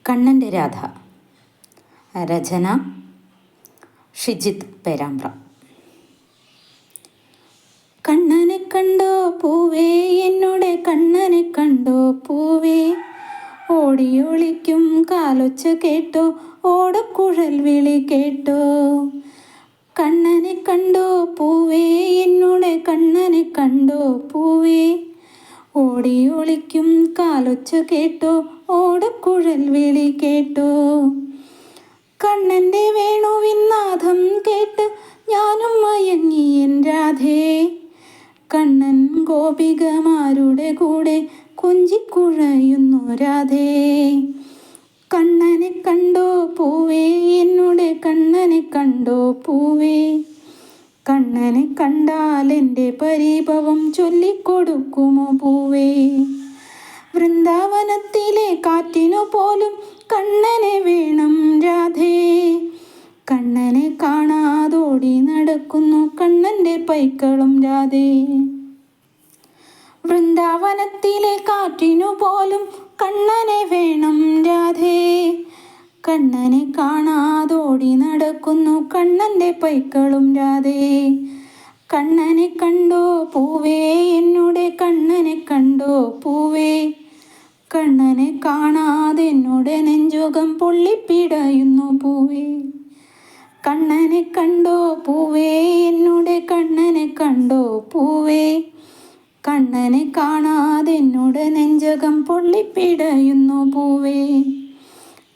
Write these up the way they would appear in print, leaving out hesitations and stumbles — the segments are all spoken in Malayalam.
കണ്ണൻ്റെ രാധ. രചന ഷിജിത്ത് പേരാമ്പ്ര. കണ്ണനെ കണ്ടോ പൂവേ, എന്നോട് കണ്ണനെ കണ്ടോ പൂവേ, ഓടിയൊളിക്കും കാലൊച്ച കേട്ടോ, ഓടക്കുഴൽ വിളി കേട്ടോ. കണ്ണനെ കണ്ടോ പൂവേ, എന്നോട് കണ്ണനെ കണ്ടോ പൂവേ, ഓടിയൊളിക്കും കാലൊച്ച കേട്ടോ, ഓടക്കുഴൽ വിളി കേട്ടോ. കണ്ണൻ്റെ വേണുവിന്നാഥം കേട്ട് ഞാനും മയങ്ങി എൻ രാധേ. കണ്ണൻ ഗോപികമാരുടെ കൂടെ കൊഞ്ചിക്കുഴയുന്നു രാധേ. കണ്ണനെ കണ്ടോ പൂവേ, എന്നോട് കണ്ണനെ കണ്ടോ പൂവേ, കണ്ണനെ കണ്ടാൽ എൻ്റെ പരിഭവം ചൊല്ലിക്കൊടുക്കുമോ പൂവേ. വൃന്ദാവനത്തിലെ കാറ്റിനു പോലും കണ്ണനെ വേണം രാധേ. കണ്ണനെ കാണാതോടി നടക്കുന്നു കണ്ണൻ്റെ പൈക്കളും രാധേ. വൃന്ദാവനത്തിലെ കാറ്റിനു പോലും കണ്ണനെ വേണം രാധേ. കണ്ണനെ കാണാതോടി നടക്കുന്നു കണ്ണൻ്റെ പൈക്കളും രാധേ. കണ്ണനെ കണ്ടോ പൂവേ, എന്നോട് കണ്ണനെ കണ്ടോ പൂവേ, കണ്ണനെ കാണാതെ എന്നോട് നെഞ്ചുകം പൊള്ളിപ്പിടയുന്നു പൂവേ. കണ്ണനെ കണ്ടോ പൂവേ, എന്നോട് കണ്ണനെ കണ്ടോ പൂവേ, കണ്ണനെ കാണാതെ എന്നോട് നെഞ്ചകം പൊള്ളിപ്പിടയുന്നു പൂവേ.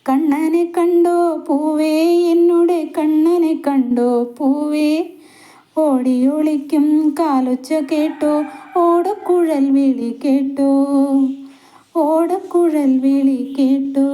കണ്ണനെ കണ്ടോ പൂവേ, എന്നോട് കണ്ണനെ കണ്ടോ പൂവേ, ഓടിയൊളിക്കും കാലൊച്ച കേട്ടോ, ഓടക്കുഴൽ വിളി കേട്ടോ, ഓടക്കുഴൽ വിളി കേട്ടോ.